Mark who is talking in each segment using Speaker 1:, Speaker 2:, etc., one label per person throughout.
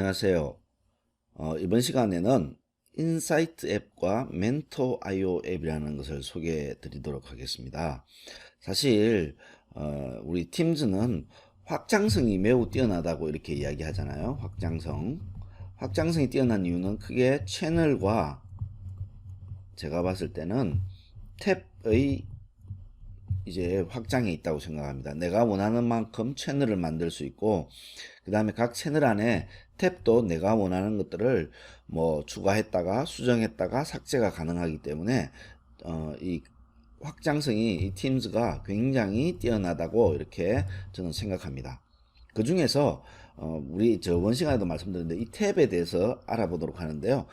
Speaker 1: 안녕하세요. 이번 시간에는 인사이트 앱과 멘토.io 앱이라는 것을 소개해 드리도록 하겠습니다. 사실 우리 팀즈는 확장성이 매우 뛰어나다고 이렇게 이야기하잖아요. 확장성이 뛰어난 이유는 크게 채널과 제가 봤을 때는 탭의 이제 확장에 있다고 생각합니다. 내가 원하는 만큼 채널을 만들 수 있고, 그 다음에 각 채널 안에 탭도 내가 원하는 것들을 뭐 추가했다가 수정했다가 삭제가 가능하기 때문에 이 확장성이 이 팀즈가 굉장히 뛰어나다고 이렇게 저는 생각합니다. 그 중에서 우리 저번 시간에도 말씀드렸는데 이 탭에 대해서 알아보도록 하는데요.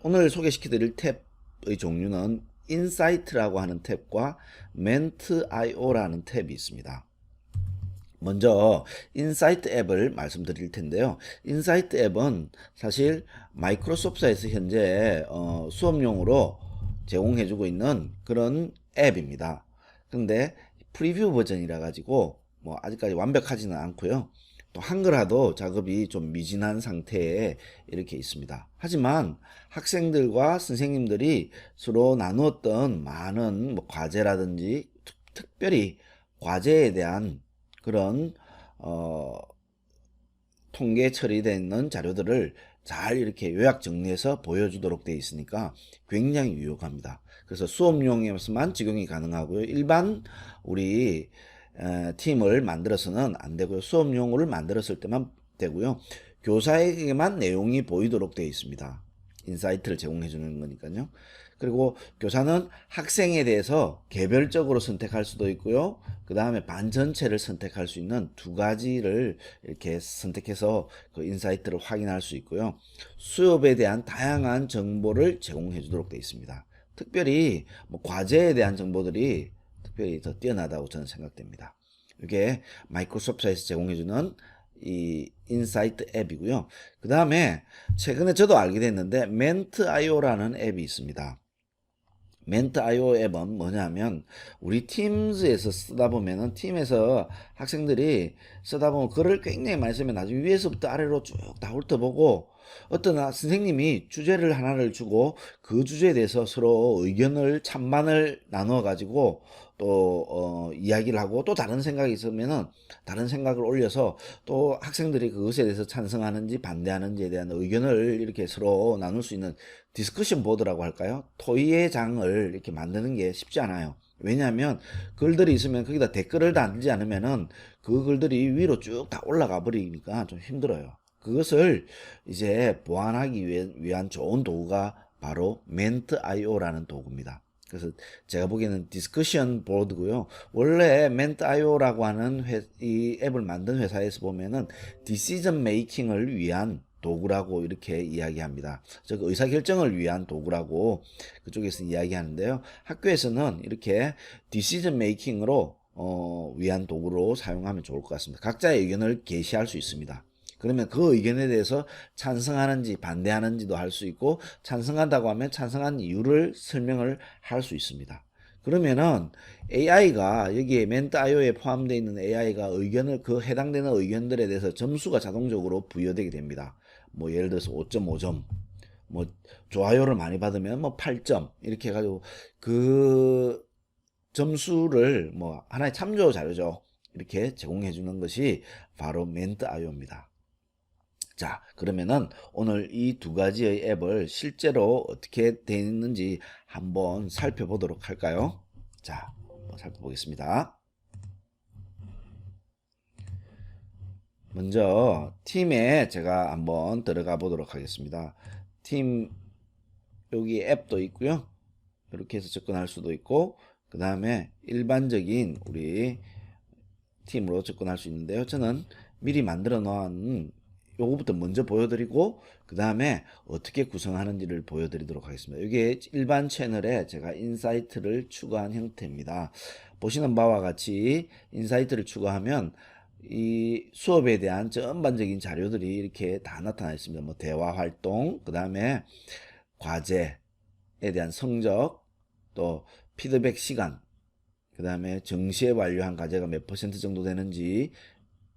Speaker 1: 오늘 소개시켜드릴 탭의 종류는 인사이트라고 하는 탭과 멘트.io라는 탭이 있습니다. 먼저 인사이트 앱을 말씀드릴 텐데요. 인사이트 앱은 사실 마이크로소프트에서 현재 수업용으로 제공해주고 있는 그런 앱입니다. 근데 프리뷰 버전이라 가지고 뭐 아직까지 완벽하지는 않고요. 또 한글화도 작업이 좀 미진한 상태에 이렇게 있습니다. 하지만 학생들과 선생님들이 서로 나누었던 많은 뭐 과제라든지 특별히 과제에 대한 그런 통계 처리되어 있는 자료들을 잘 이렇게 요약 정리해서 보여주도록 되어 있으니까 굉장히 유용합니다. 그래서 수업용에서만 적용이 가능하고요. 일반 우리 팀을 만들어서는 안 되고요. 수업용으로 만들었을 때만 되고요. 교사에게만 내용이 보이도록 되어 있습니다. 인사이트를 제공해 주는 거니까요. 그리고 교사는 학생에 대해서 개별적으로 선택할 수도 있고요. 그 다음에 반 전체를 선택할 수 있는 두 가지를 이렇게 선택해서 그 인사이트를 확인할 수 있고요. 수업에 대한 다양한 정보를 제공해 주도록 되어 있습니다. 특별히 뭐 과제에 대한 정보들이 특별히 더 뛰어나다고 저는 생각됩니다. 이게 마이크로소프트에서 제공해주는 이 인사이트 앱이고요. 그 다음에 최근에 저도 알게 됐는데 멘트.io라는 앱이 있습니다. 멘트.io 앱은 뭐냐면 우리 팀즈에서 쓰다 보면은 팀에서 학생들이 쓰다 보면 글을 굉장히 많이 쓰면 나중에 위에서부터 아래로 쭉 다 훑어보고 어떤 선생님이 주제를 하나를 주고 그 주제에 대해서 서로 의견을 찬반을 나누어 가지고 또 이야기를 하고 또 다른 생각이 있으면은 다른 생각을 올려서 또 학생들이 그것에 대해서 찬성하는지 반대하는지에 대한 의견을 이렇게 서로 나눌 수 있는 디스커션 보드라고 할까요? 토의의 장을 이렇게 만드는 게 쉽지 않아요. 왜냐하면 글들이 있으면 거기다 댓글을 달지 않으면은 그 글들이 위로 쭉 다 올라가 버리니까 좀 힘들어요. 그것을 이제 보완하기 위한 좋은 도구가 바로 멘트.io라는 도구입니다. 그래서 제가 보기에는 디스커션 보드고요. 원래 멘트.io라고 하는 이 앱을 만든 회사에서 보면은 디시전 메이킹을 위한 도구라고 이렇게 이야기합니다. 즉 의사결정을 위한 도구라고 그쪽에서 이야기하는데요. 학교에서는 이렇게 디시전 메이킹으로 위한 도구로 사용하면 좋을 것 같습니다. 각자의 의견을 게시할 수 있습니다. 그러면 그 의견에 대해서 찬성하는지 반대하는지도 할 수 있고 찬성한다고 하면 찬성한 이유를 설명을 할 수 있습니다. 그러면은 AI가 여기에 멘트.io에 포함되어 있는 AI가 의견을 그 해당되는 의견들에 대해서 점수가 자동적으로 부여되게 됩니다. 뭐 예를 들어서 5.5점, 뭐 좋아요를 많이 받으면 뭐 8점 이렇게 해가지고 그 점수를 뭐 하나의 참조 자료죠. 이렇게 제공해 주는 것이 바로 멘트.io입니다. 자, 그러면은 오늘 이 두 가지의 앱을 실제로 어떻게 되어 있는지 한번 살펴보도록 할까요? 자, 한번 살펴보겠습니다. 먼저 팀에 제가 한번 들어가 보도록 하겠습니다. 팀 여기 앱도 있고요. 이렇게 해서 접근할 수도 있고 그 다음에 일반적인 우리 팀으로 접근할 수 있는데요. 저는 미리 만들어 놓은 요거부터 먼저 보여드리고 그 다음에 어떻게 구성하는지를 보여드리도록 하겠습니다. 이게 일반 채널에 제가 인사이트를 추가한 형태입니다. 보시는 바와 같이 인사이트를 추가하면 이 수업에 대한 전반적인 자료들이 이렇게 다 나타나 있습니다. 뭐 대화 활동, 그 다음에 과제에 대한 성적, 또 피드백 시간, 그 다음에 정시에 완료한 과제가 몇 퍼센트 정도 되는지,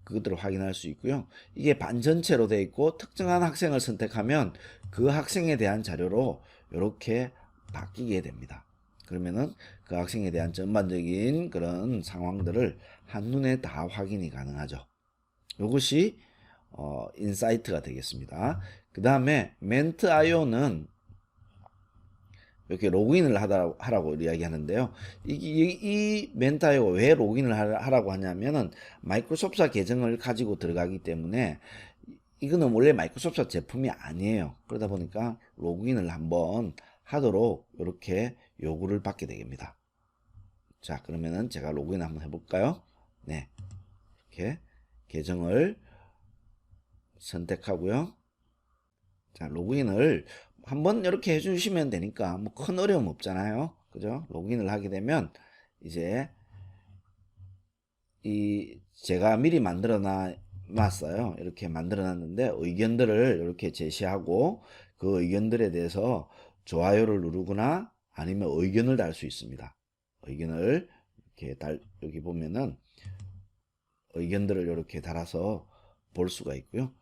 Speaker 1: 그것들을 확인할 수 있고요. 이게 반전체로 되어 있고 특정한 학생을 선택하면 그 학생에 대한 자료로 이렇게 바뀌게 됩니다. 그러면은 그 학생에 대한 전반적인 그런 상황들을 한눈에 다 확인이 가능하죠. 이것이 인사이트가 되겠습니다. 그 다음에 멘트.io는 이렇게 로그인을 하라고 이야기하는데요. 이 멘트.io가 왜 로그인을 하라고 하냐면은 마이크로소프트 계정을 가지고 들어가기 때문에 이거는 원래 마이크로소프트 제품이 아니에요. 그러다 보니까 로그인을 한번 하도록 이렇게 요구를 받게 됩니다. 자, 그러면은 제가 로그인 한번 해볼까요? 네, 이렇게 계정을 선택하고요. 자, 로그인을 한번 이렇게 해주시면 되니까 뭐 큰 어려움 없잖아요. 그죠? 로그인을 하게 되면 이제 제가 미리 만들어 놨어요. 이렇게 만들어 놨는데 의견들을 이렇게 제시하고 그 의견들에 대해서 좋아요를 누르거나 아니면 의견을 달 수 있습니다. 의견을 이렇게 여기 보면은 의견들을 이렇게 달아서 볼 수가 있고요.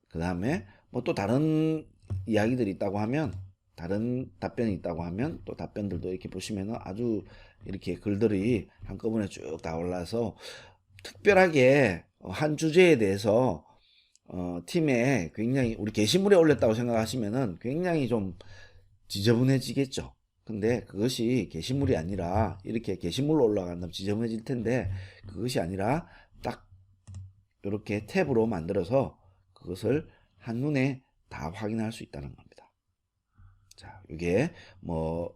Speaker 1: 그 다음에 뭐 또 다른 이야기들이 있다고 하면, 다른 답변이 있다고 하면 또 답변들도 이렇게 보시면은 아주 이렇게 글들이 한꺼번에 쭉 다 올라서 특별하게 한 주제에 대해서 팀에 굉장히 우리 게시물에 올렸다고 생각하시면은 굉장히 좀 지저분해지겠죠. 근데 그것이 게시물이 아니라 이렇게 게시물로 올라간다면 지저분해질 텐데 그것이 아니라 딱 이렇게 탭으로 만들어서 그것을 한눈에 다 확인할 수 있다는 겁니다. 자, 이게 뭐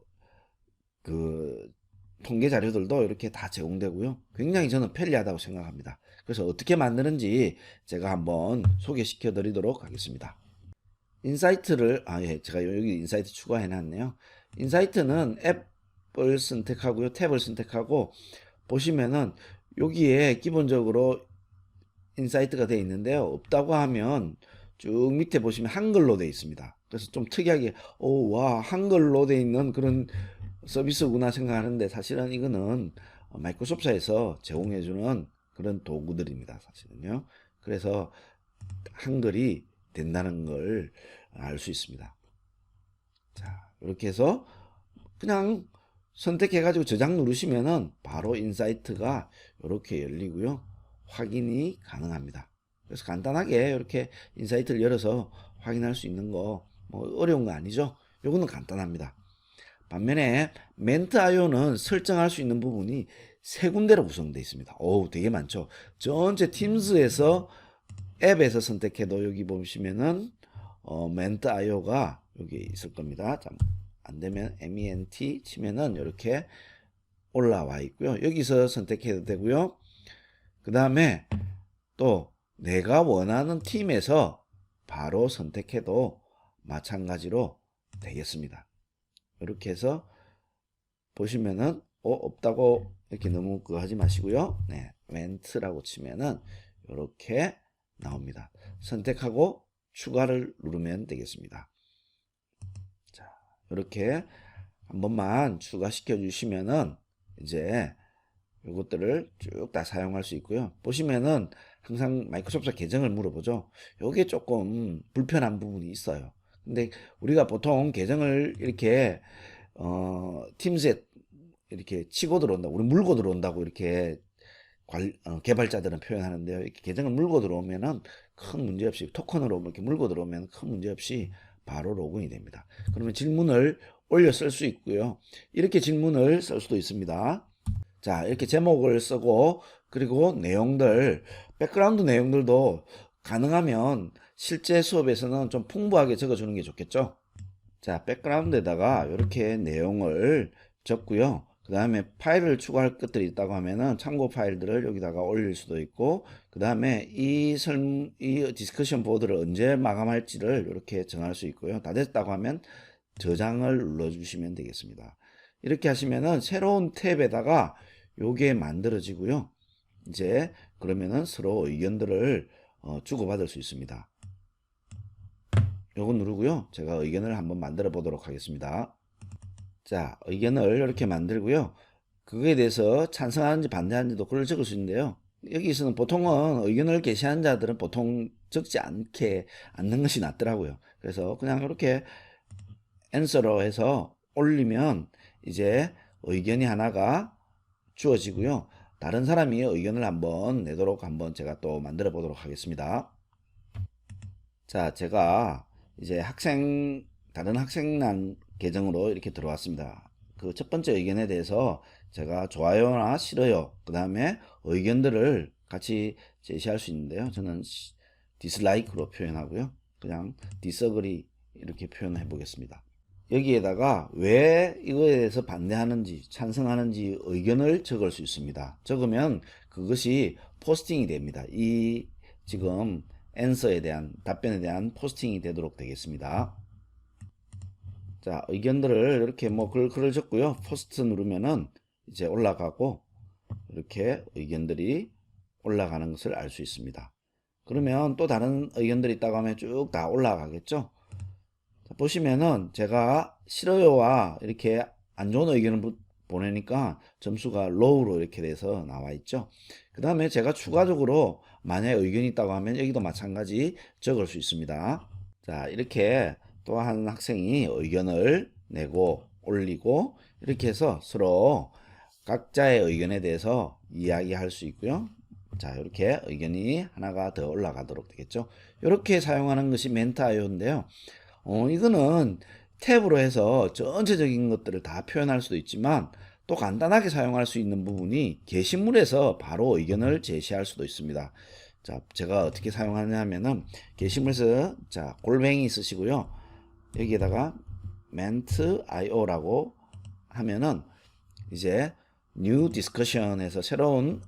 Speaker 1: 그 통계 자료들도 이렇게 다 제공되고요. 굉장히 저는 편리하다고 생각합니다. 그래서 어떻게 만드는지 제가 한번 소개시켜 드리도록 하겠습니다. 인사이트를 예, 제가 여기 인사이트 추가해 놨네요. 인사이트는 앱을 선택하고요. 탭을 선택하고 보시면은 여기에 기본적으로 인사이트가 되어 있는데요. 없다고 하면 쭉 밑에 보시면 한글로 되어 있습니다. 그래서 좀 특이하게 와 한글로 되어 있는 그런 서비스구나 생각하는데 사실은 이거는 마이크로소프트에서 제공해주는 그런 도구들입니다. 사실은요. 그래서 한글이 된다는 걸 알 수 있습니다. 자, 이렇게 해서 그냥 선택해가지고 저장 누르시면은 바로 인사이트가 이렇게 열리고요. 확인이 가능합니다. 그래서 간단하게 이렇게 인사이트를 열어서 확인할 수 있는 거 뭐 어려운 거 아니죠? 요거는 간단합니다. 반면에 멘트.io는 설정할 수 있는 부분이 세 군데로 구성되어 있습니다. 되게 많죠. 전체 팀즈에서 앱에서 선택해도 여기 보시면은 멘트.io가 여기 있을 겁니다. 자, 안 되면 MENT 치면은 이렇게 올라와 있고요. 여기서 선택해도 되고요. 그 다음에 또 내가 원하는 팀에서 바로 선택해도 마찬가지로 되겠습니다. 이렇게 해서 보시면은 없다고 이렇게 너무 그거 하지 마시고요. 네, 멘트라고 치면은 이렇게 나옵니다. 선택하고 추가를 누르면 되겠습니다. 자, 이렇게 한 번만 추가시켜 주시면은 이제 이것들을 쭉 다 사용할 수 있고요. 보시면은 항상 마이크로소프트 계정을 물어보죠. 요게 조금 불편한 부분이 있어요. 근데 우리가 보통 계정을 이렇게 팀즈에 이렇게 치고 들어온다, 우리 물고 들어온다고 이렇게 개발자들은 표현하는데요. 이렇게 계정을 물고 들어오면은 큰 문제 없이 토큰으로 이렇게 물고 들어오면 큰 문제 없이 바로 로그인이 됩니다. 그러면 질문을 올려 쓸 수 있고요. 이렇게 질문을 쓸 수도 있습니다. 자, 이렇게 제목을 쓰고 그리고 내용들, 백그라운드 내용들도 가능하면 실제 수업에서는 좀 풍부하게 적어주는 게 좋겠죠. 자, 백그라운드에다가 이렇게 내용을 적고요. 그 다음에 파일을 추가할 것들이 있다고 하면은 참고 파일들을 여기다가 올릴 수도 있고, 그 다음에 이 디스커션 보드를 언제 마감할지를 이렇게 정할 수 있고요. 다 됐다고 하면 저장을 눌러주시면 되겠습니다. 이렇게 하시면은 새로운 탭에다가 요게 만들어지고요. 이제 그러면은 서로 의견들을 주고받을 수 있습니다. 요거 누르고요. 제가 의견을 한번 만들어 보도록 하겠습니다. 자, 의견을 이렇게 만들고요. 그거에 대해서 찬성하는지 반대하는지도 글을 적을 수 있는데요. 여기서는 보통은 의견을 게시한 자들은 보통 적지 않는 것이 낫더라고요. 그래서 그냥 이렇게 answer로 해서 올리면 이제 의견이 하나가 주어지고요. 다른 사람이 의견을 한번 내도록 한번 제가 또 만들어 보도록 하겠습니다. 자, 제가 이제 다른 학생란 계정으로 이렇게 들어왔습니다. 그 첫 번째 의견에 대해서 제가 좋아요나 싫어요, 그 다음에 의견들을 같이 제시할 수 있는데요. 저는 디slike로 표현하고요. 그냥 disagree 이렇게 표현해 보겠습니다. 여기에다가 왜 이거에 대해서 반대하는지 찬성하는지 의견을 적을 수 있습니다. 적으면 그것이 포스팅이 됩니다. 이 지금 answer에 대한 답변에 대한 포스팅이 되도록 되겠습니다. 자, 의견들을 이렇게 뭐 글을 적고요. 포스트 누르면은 이제 올라가고 이렇게 의견들이 올라가는 것을 알 수 있습니다. 그러면 또 다른 의견들이 있다고 하면 쭉 다 올라가겠죠. 자, 보시면은 제가 싫어요와 이렇게 안 좋은 의견을 보내니까 점수가 low로 이렇게 돼서 나와 있죠. 그 다음에 제가 추가적으로 만약에 의견이 있다고 하면 여기도 마찬가지 적을 수 있습니다. 자, 이렇게 또 한 학생이 의견을 내고 올리고 이렇게 해서 서로 각자의 의견에 대해서 이야기할 수 있고요. 자, 이렇게 의견이 하나가 더 올라가도록 되겠죠. 이렇게 사용하는 것이 멘트IO인데요. 이거는 탭으로 해서 전체적인 것들을 다 표현할 수도 있지만 또 간단하게 사용할 수 있는 부분이 게시물에서 바로 의견을 제시할 수도 있습니다. 자, 제가 어떻게 사용하냐 하면은 게시물에서 자, 골뱅이 쓰시고요. 여기에다가 ment.io라고 하면은 이제 new discussion에서 새로운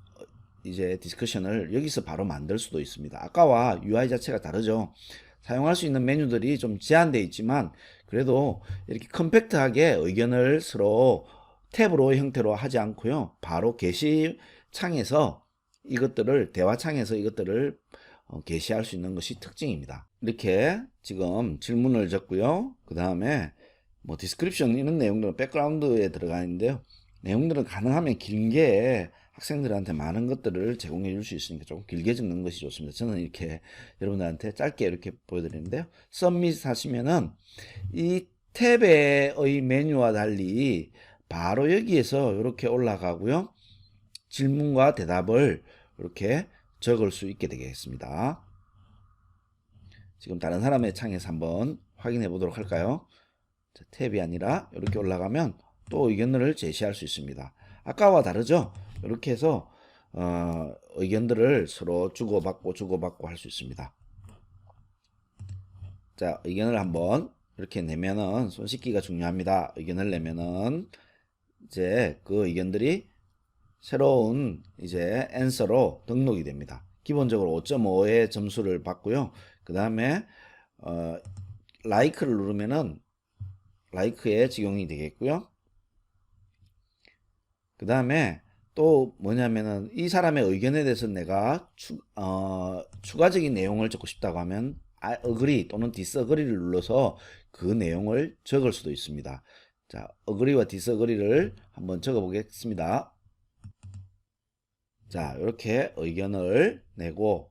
Speaker 1: 이제 디스커션을 여기서 바로 만들 수도 있습니다. 아까와 UI 자체가 다르죠. 사용할 수 있는 메뉴들이 좀 제한되어 있지만 그래도 이렇게 컴팩트하게 의견을 서로 탭으로 형태로 하지 않고요. 바로 게시창에서 이것들을 대화창에서 이것들을 게시할 수 있는 것이 특징입니다. 이렇게 지금 질문을 적고요. 그 다음에 뭐 디스크립션 이런 내용들은 백그라운드에 들어가 있는데요. 내용들은 가능하면 길게 학생들한테 많은 것들을 제공해 줄 수 있으니까 조금 길게 적는 것이 좋습니다. 저는 이렇게 여러분들한테 짧게 이렇게 보여드리는데요. 서밋 하시면은 이 탭의 메뉴와 달리 바로 여기에서 이렇게 올라가고요. 질문과 대답을 이렇게 적을 수 있게 되겠습니다. 지금 다른 사람의 창에서 한번 확인해 보도록 할까요? 자, 탭이 아니라 이렇게 올라가면 또 의견들을 제시할 수 있습니다. 아까와 다르죠? 이렇게 해서 의견들을 서로 주고받고 할 수 있습니다. 자, 의견을 한번 이렇게 내면은 손 씻기가 중요합니다. 의견을 내면은 이제 그 의견들이 새로운 이제 answer로 등록이 됩니다. 기본적으로 5.5의 점수를 받고요. 그 다음에 like를 누르면은 like에 적용이 되겠고요. 그 다음에 또 뭐냐면은 이 사람의 의견에 대해서 내가 추가적인 내용을 적고 싶다고 하면 agree 또는 disagree를 눌러서 그 내용을 적을 수도 있습니다. 자, agree와 disagree를 한번 적어 보겠습니다. 자, 이렇게 의견을 내고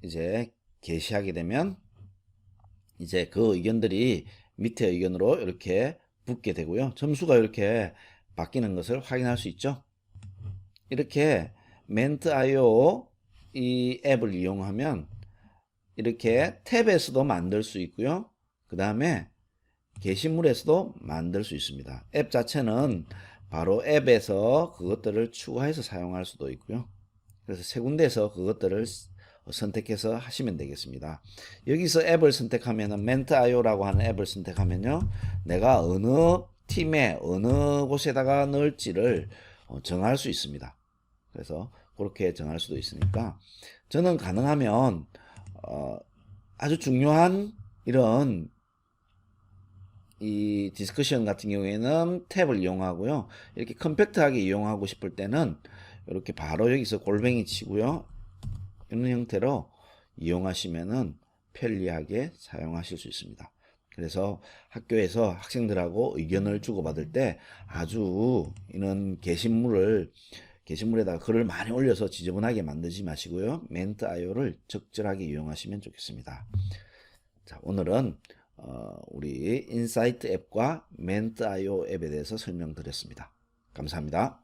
Speaker 1: 이제 게시하게 되면 이제 그 의견들이 밑에 의견으로 이렇게 붙게 되고요. 점수가 이렇게 바뀌는 것을 확인할 수 있죠. 이렇게 ment.io 이 앱을 이용하면 이렇게 탭에서도 만들 수 있고요. 그 다음에 게시물에서도 만들 수 있습니다. 앱 자체는 바로 앱에서 그것들을 추가해서 사용할 수도 있고요. 그래서 세 군데에서 그것들을 선택해서 하시면 되겠습니다. 여기서 앱을 선택하면 ment.io라고 하는 앱을 선택하면요. 내가 어느 팀에 어느 곳에다가 넣을지를 정할 수 있습니다. 그래서 그렇게 정할 수도 있으니까 저는 가능하면 아주 중요한 이런 이 디스커션 같은 경우에는 탭을 이용하고요. 이렇게 컴팩트하게 이용하고 싶을 때는 이렇게 바로 여기서 골뱅이 치고요. 이런 형태로 이용하시면은 편리하게 사용하실 수 있습니다. 그래서 학교에서 학생들하고 의견을 주고받을 때 아주 이런 게시물을 게시물에다가 글을 많이 올려서 지저분하게 만들지 마시고요. 멘트.io를 적절하게 이용하시면 좋겠습니다. 자, 오늘은 우리 인사이트 앱과 멘트.io 앱에 대해서 설명드렸습니다. 감사합니다.